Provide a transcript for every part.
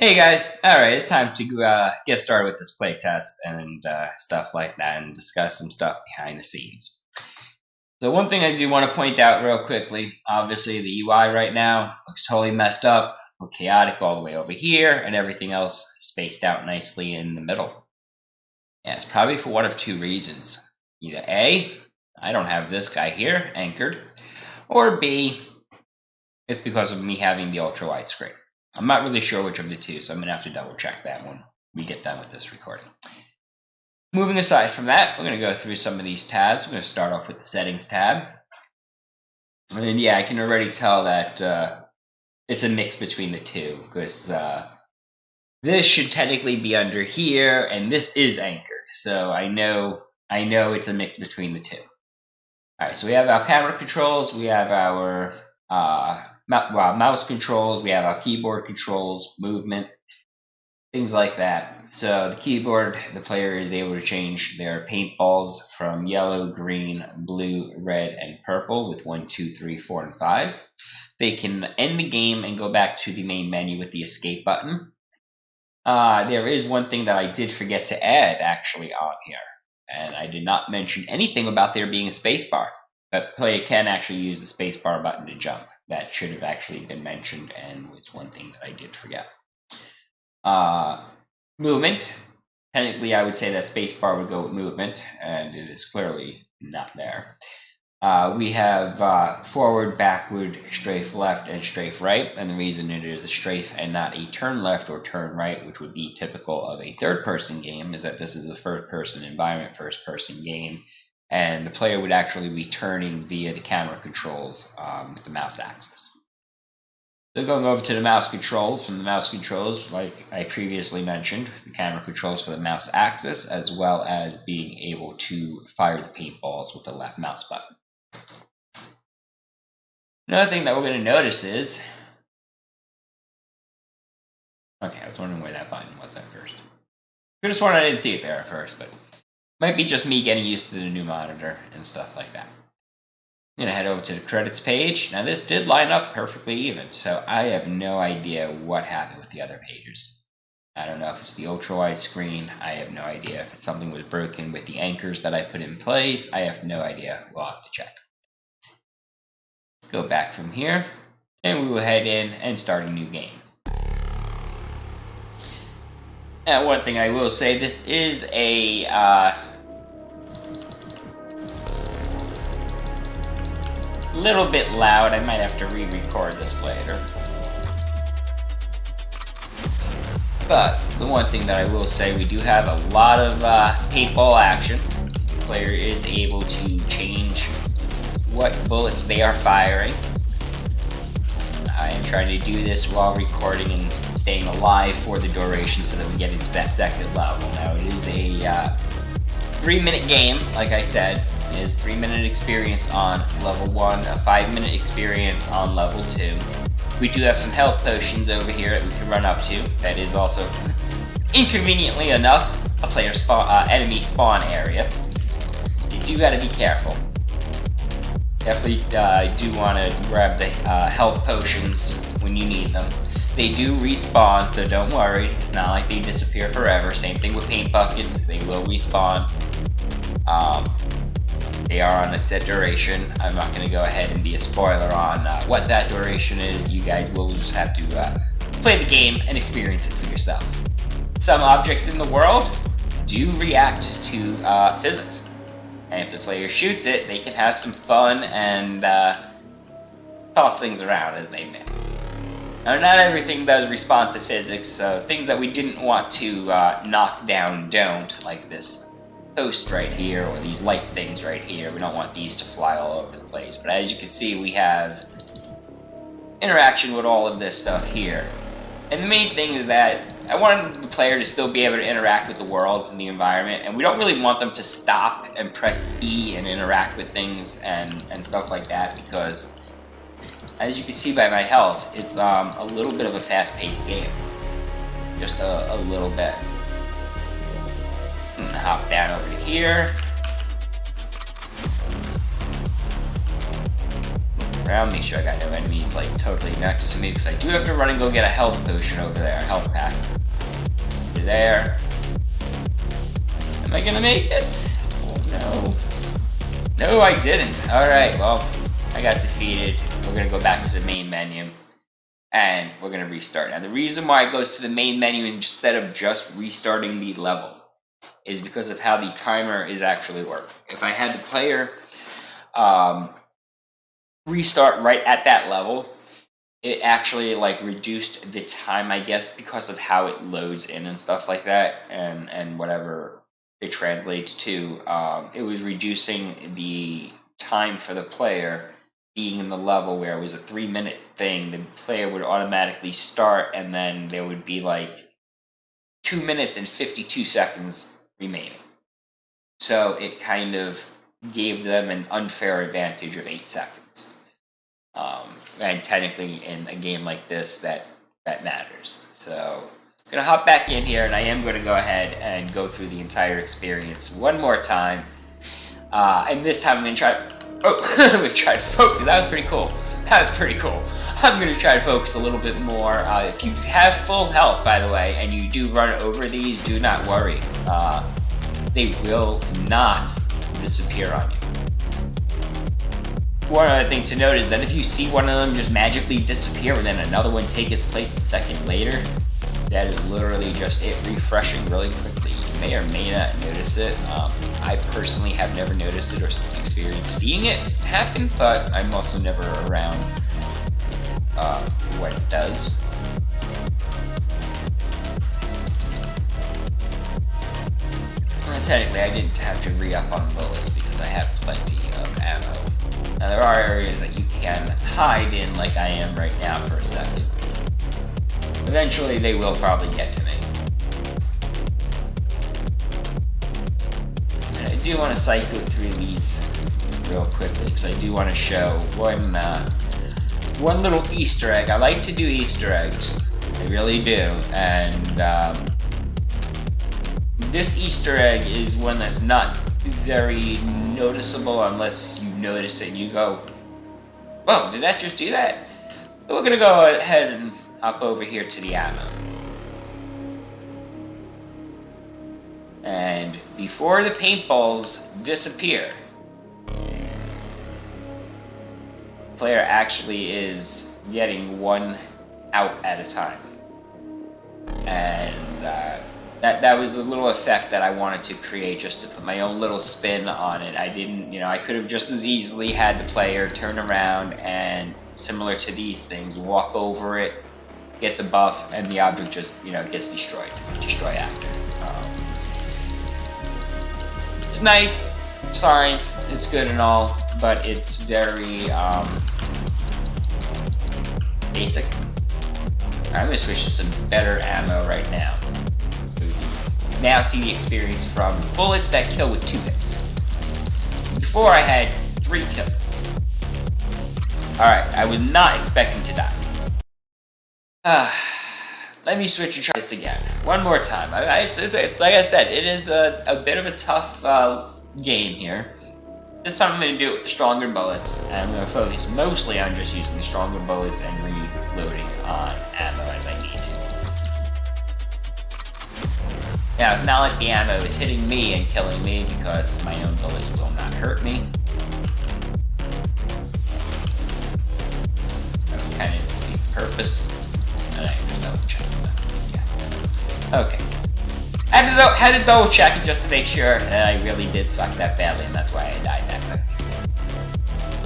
Hey guys, alright, it's time to get started with this playtest and stuff like that and discuss some stuff behind the scenes. So one thing I do want to point out real quickly, obviously the UI right now looks totally messed up, chaotic all the way over here, and everything else spaced out nicely in the middle. Yeah, it's probably for one of two reasons. Either A, I don't have this guy here anchored, or B, it's because of me having the ultra-wide screen. I'm not really sure which of the two, so I'm going to have to double check that when we get done with this recording. Moving aside from that, we're going to go through some of these tabs. We're going to start off with the settings tab. And yeah, I can already tell that it's a mix between the two, because this should technically be under here, and this is anchored. So I know it's a mix between the two. Alright, so we have our camera controls, we have our mouse controls, we have our keyboard controls, movement, things like that. So the keyboard, the player is able to change their paintballs from yellow, green, blue, red, and purple with 1, 2, 3, 4, and 5. They can end the game and go back to the main menu with the escape button. There is one thing that I did forget to add actually on here, and I did not mention anything about there being a spacebar. But the player can actually use the spacebar button to jump. That should have actually been mentioned, and was one thing that I did forget. Movement. Technically, I would say that spacebar would go with movement, and it is clearly not there. We have forward, backward, strafe left, and strafe right, and the reason it is a strafe and not a turn left or turn right, which would be typical of a third-person game, is that this is a first-person environment, first-person game, and the player would actually be turning via the camera controls with the mouse axis. So going over to the mouse controls, from the mouse controls, like I previously mentioned, the camera controls for the mouse axis, as well as being able to fire the paintballs with the left mouse button. Another thing that we're going to notice is... Okay, I was wondering where that button was at first. I could have sworn I didn't see it there at first, but... Might be just me getting used to the new monitor and stuff like that. I'm going to head over to the credits page. Now this did line up perfectly even, so I have no idea what happened with the other pages. I don't know if it's the ultra-wide screen. I have no idea if it's something was broken with the anchors that I put in place. I have no idea. We'll have to check. Go back from here, and we will head in and start a new game. Now, one thing I will say, this is a little bit loud. I might have to re-record this later. But the one thing that I will say, we do have a lot of paintball action. The player is able to change what bullets they are firing. I am trying to do this while recording and staying alive for the duration so that we get into that second level. Now it is a 3-minute game, like I said. It is 3-minute experience on level 1, a 5-minute experience on level 2. We do have some health potions over here that we can run up to. That is also, inconveniently enough, a player enemy spawn area. You do gotta be careful. Definitely do want to grab the health potions when you need them. They do respawn, so don't worry. It's not like they disappear forever. Same thing with paint buckets. They will respawn. They are on a set duration. I'm not going to go ahead and be a spoiler on what that duration is. You guys will just have to play the game and experience it for yourself. Some objects in the world do react to physics. And if the player shoots it, they can have some fun and toss things around as they may. Now, not everything does respond to physics, so things that we didn't want to knock down don't, like this post right here, or these light things right here. We don't want these to fly all over the place. But as you can see, we have interaction with all of this stuff here. And the main thing is that I want the player to still be able to interact with the world and the environment, and we don't really want them to stop and press E and interact with things and stuff like that, because as you can see by my health, it's a little bit of a fast-paced game. Just a little bit. I'm gonna hop down over to here. around, make sure I got no enemies like totally next to me, because I do have to run and go get a health potion over there, health pack. Over there. Am I gonna make it? Oh no. No, I didn't. Alright, well, I got defeated. We're gonna go back to the main menu. And we're gonna restart. Now the reason why it goes to the main menu instead of just restarting the level is because of how the timer is actually working. If I had the player restart right at that level, it actually like reduced the time, I guess, because of how it loads in and stuff like that, and whatever it translates to. It was reducing the time for the player being in the level where it was a 3-minute thing. The player would automatically start, and then there would be like 2 minutes and 52 seconds remaining. So it kind of gave them an unfair advantage of 8 seconds. And technically in a game like this, that matters. So I'm going to hop back in here, and I am going to go ahead and go through the entire experience one more time. And this time I'm going to try... Oh, I'm going to try to focus. That was pretty cool. That was pretty cool. I'm going to try to focus a little bit more. If you have full health, by the way, and you do run over these, do not worry. They will not disappear on you. One other thing to note is that if you see one of them just magically disappear and then another one take its place a second later, that is literally just it refreshing really quickly. You may or may not notice it. I personally have never noticed it or experienced seeing it happen, but I'm also never around when it does. Technically, I didn't have to re-up on bullets because I have plenty of ammo. Now, there are areas that you can hide in, like I am right now for a second. Eventually, they will probably get to me. And I do want to cycle through these real quickly, because I do want to show one little Easter egg. I like to do Easter eggs. I really do. And this Easter egg is one that's not very noticeable unless you notice it and you go, whoa, did that just do that? So we're going to go ahead and hop over here to the ammo. And before the paintballs disappear, the player actually is getting one out at a time. And that was a little effect that I wanted to create just to put my own little spin on it. I didn't, I could have just as easily had the player turn around and, similar to these things, walk over it, get the buff, and the object just, gets destroyed. Destroy after. It's nice, it's fine, it's good and all, but it's very basic. I'm going to switch to some better ammo right now. Now see the experience from bullets that kill with 2 hits. Before I had 3 kills. Alright, I was not expecting to die. Let me switch and try this again. One more time. Like I said, it is a bit of a tough game here. This time I'm going to do it with the stronger bullets, and I'm going to focus mostly on just using the stronger bullets and reloading on ammo as I need to. Now, it's not like the ammo is hitting me and killing me, because my own bullets will not hurt me. That was kind of the purpose. And I just double check that. Yeah. Okay. I had to double check it just to make sure that I really did suck that badly, and that's why I died that quick.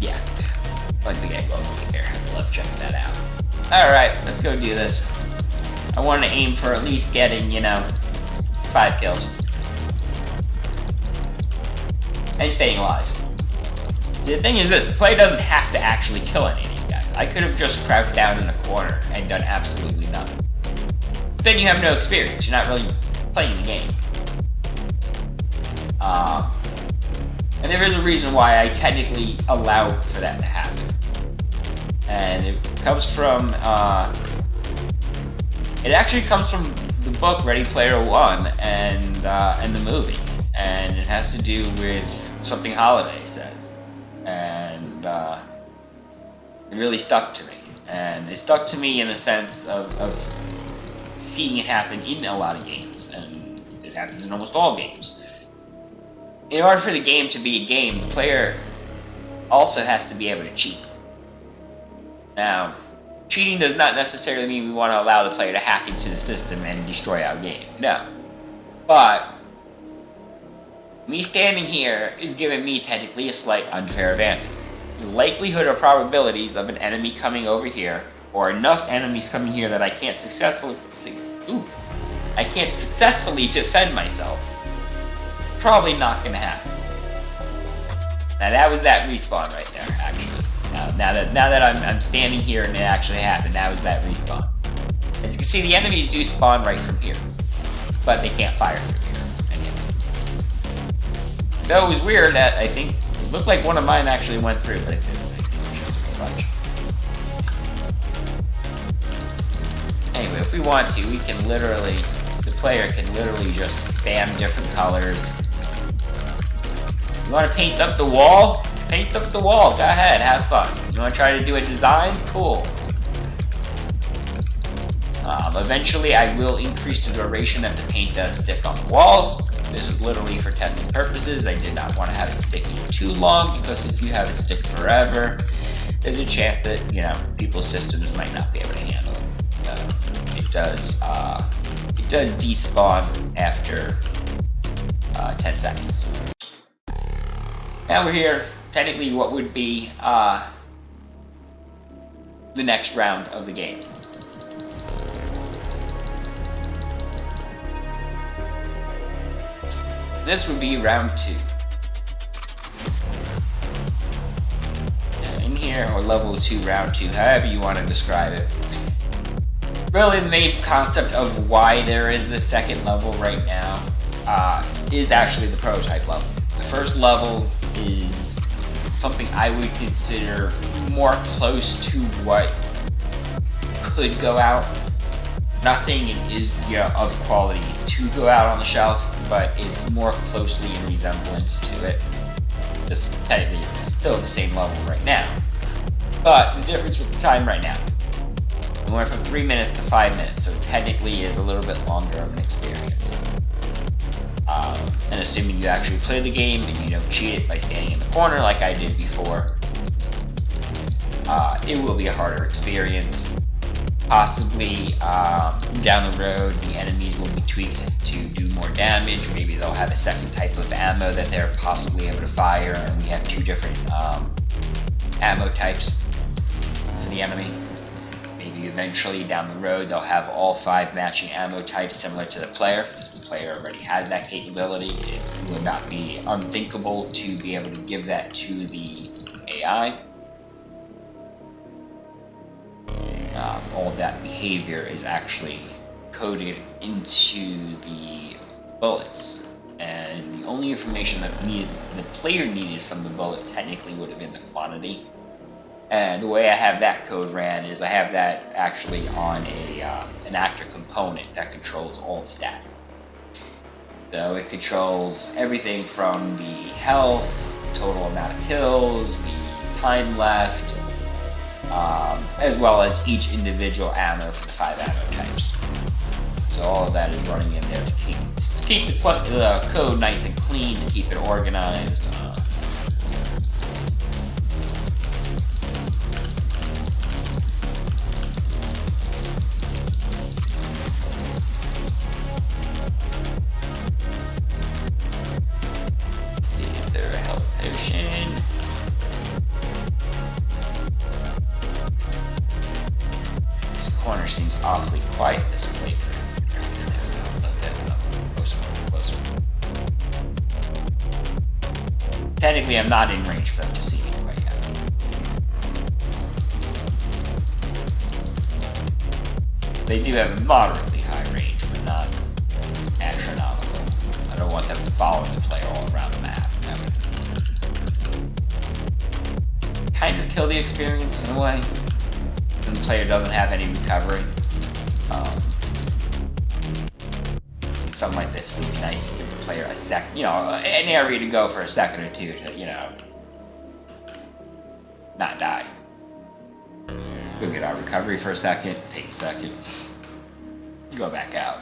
Yeah. Once again, go over here. I love checking that out. Alright, let's go do this. I want to aim for at least getting, 5 kills. And staying alive. See, the thing is this, the player doesn't have to actually kill any of these guys. I could have just crouched down in a corner and done absolutely nothing. But then you have no experience, you're not really playing the game. And there is a reason why I technically allowed for that to happen. And it comes from, it actually comes from the book Ready Player One and the movie, and it has to do with something Holiday says, and It really stuck to me. And it stuck to me in the sense of seeing it happen in a lot of games. And it happens in almost all games. In order for the game to be a game, the player also has to be able to cheat. Now, cheating does not necessarily mean we want to allow the player to hack into the system and destroy our game. No. But me standing here is giving me technically a slight unfair advantage. The likelihood or probabilities of an enemy coming over here, or enough enemies coming here that I can't successfully defend myself, probably not going to happen. Now that was that respawn right there, actually. Now that I'm standing here and it actually happened, that was that respawn. As you can see, the enemies do spawn right from here, but they can't fire through here. Though it was weird that I think it looked like one of mine actually went through, but it didn't. Anyway, if we want to, we can literally, the player can literally just spam different colors. You want to paint up the wall? Paint up the wall. Go ahead, have fun. You want to try to do a design? Cool. Eventually, I will increase the duration that the paint does stick on the walls. This is literally for testing purposes. I did not want to have it sticking too long, because if you have it stick forever, there's a chance that, you know, people's systems might not be able to handle it. It does despawn after 10 seconds. Now we're here, technically what would be the next round of the game. This would be round 2. In here, or level 2, round 2, however you want to describe it. Really, the main concept of why there is the second level right now is actually the prototype level. The first level is something I would consider more close to what could go out. I'm not saying it is, you know, of quality to go out on the shelf, but it's more closely in resemblance to it. Just technically it's still the same level right now. But the difference with the time right now, we went from 3 minutes to 5 minutes, so it technically is a little bit longer of an experience. And assuming you actually play the game and you don't cheat it by standing in the corner like I did before, it will be a harder experience. Possibly down the road, the enemies will be tweaked to do more damage. Maybe they'll have a second type of ammo that they're possibly able to fire, and we have 2 different ammo types for the enemy. Maybe eventually down the road they'll have all 5 matching ammo types similar to the player, because the player already has that capability. It would not be unthinkable to be able to give that to the AI. All of that behavior is actually coded into the bullets, and the only information that the player needed from the bullet technically would have been the quantity. And the way I have that code ran is I have that actually on an actor component that controls all the stats. So it controls everything from the health, total amount of kills, the time left, as well as each individual ammo for the 5 ammo types. So all of that is running in there to keep the code nice and clean, to keep it organized. Let's see if there's a health potion. Corner seems awfully quiet this playthrough. There's another one. Closer. Technically, I'm not in range for them to see me quite yet. They do have a moderately high range, but not astronomical. I don't want them to follow the player all around the map. That would kind of kill the experience in a way. The player doesn't have any recovery. Something like this would be nice to give the player an area to go for a second or two to, not die. go get our recovery for a second, take a second, go back out.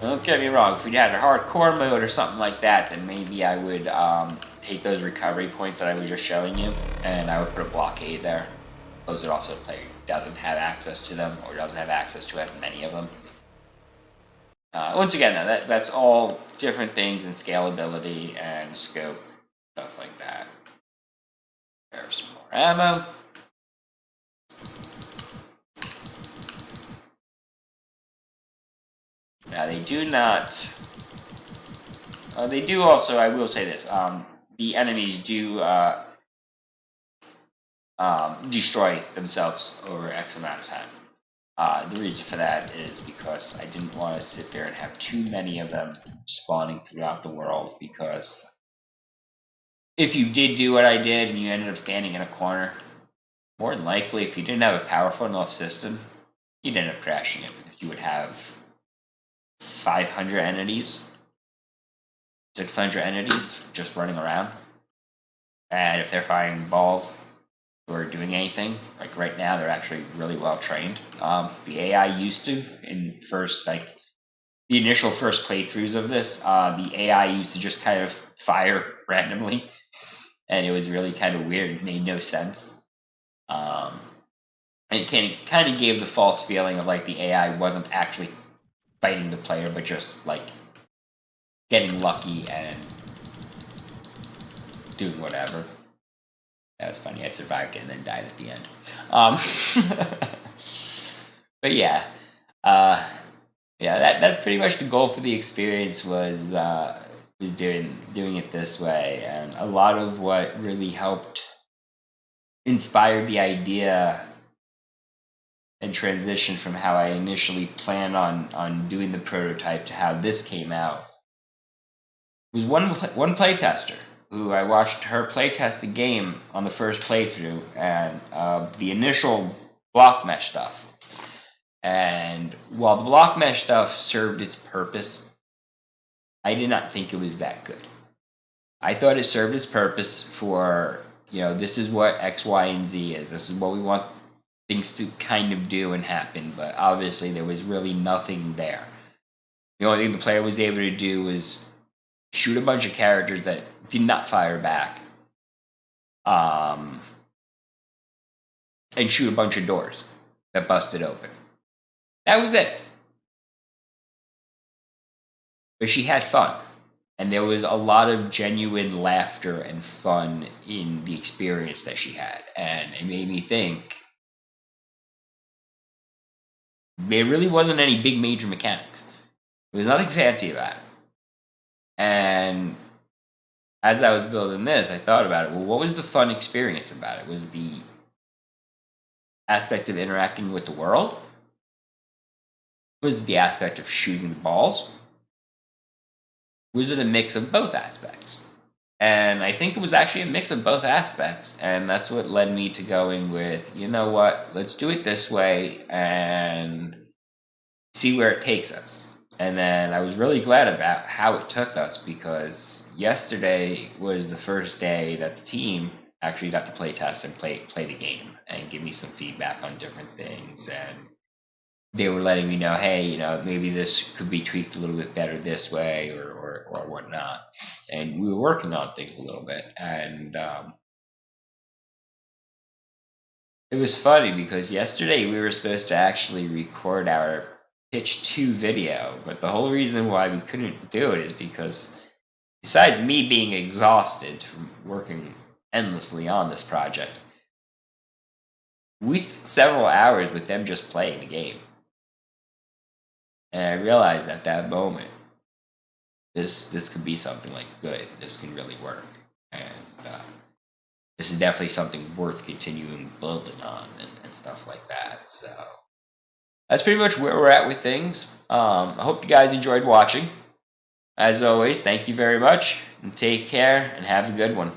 Don't get me wrong, if we had a hardcore mode or something like that, then maybe I would take those recovery points that I was just showing you, and I would put a blockade there. Close it off so the player doesn't have access to them, or doesn't have access to as many of them. Once again, that's all different things in scalability and scope, stuff like that. There's some more ammo. Now they do not. They do also. I will say this: the enemies do destroy themselves over X amount of time. The reason for that is because I didn't want to sit there and have too many of them spawning throughout the world. Because if you did do what I did and you ended up standing in a corner, more than likely, if you didn't have a powerful enough system, you'd end up crashing it because you would have 500 entities, 600 entities just running around. And if they're firing balls or doing anything, like right now, they're actually really well trained. The AI used to, in first, like, the initial first playthroughs of this, the AI used to just kind of fire randomly. And it was really kind of weird. It made no sense. And it kind of gave the false feeling of like the AI wasn't actually fighting the player, but just like getting lucky and doing whatever. That was funny. I survived it and then died at the end. But yeah, that's pretty much the goal for the experience was doing it this way, and a lot of what really helped inspire the idea and transition from how I initially planned on doing the prototype to how this came out was one playtester who I watched her playtest the game on the first playthrough, and the initial block mesh stuff. And while the block mesh stuff served its purpose, I did not think it was that good. I thought it served its purpose for, this is what X, Y, and Z is. This is what we want things to kind of do and happen, but obviously there was really nothing there. The only thing the player was able to do was shoot a bunch of characters that did not fire back, and shoot a bunch of doors that busted open. That was it. But she had fun, and there was a lot of genuine laughter and fun in the experience that she had, and it made me think there really wasn't any big major mechanics. There was nothing fancy about it. And as I was building this, I thought about it. Well, what was the fun experience about it? Was the aspect of interacting with the world? Was it the aspect of shooting the balls? Was it a mix of both aspects? And I think it was actually a mix of both aspects. And that's what led me to going with, you know what, let's do it this way and see where it takes us. And then I was really glad about how it took us, because yesterday was the first day that the team actually got to play test and play the game and give me some feedback on different things. And they were letting me know, hey, maybe this could be tweaked a little bit better this way or whatnot. And we were working on things a little bit. And it was funny because yesterday we were supposed to actually record our Pitch 2 video, but the whole reason why we couldn't do it is because besides me being exhausted from working endlessly on this project, we spent several hours with them just playing the game. And I realized at that moment, this could be something like good. This can really work. And this is definitely something worth continuing building on and stuff like that. So that's pretty much where we're at with things. I hope you guys enjoyed watching. As always, thank you very much, and take care, and have a good one.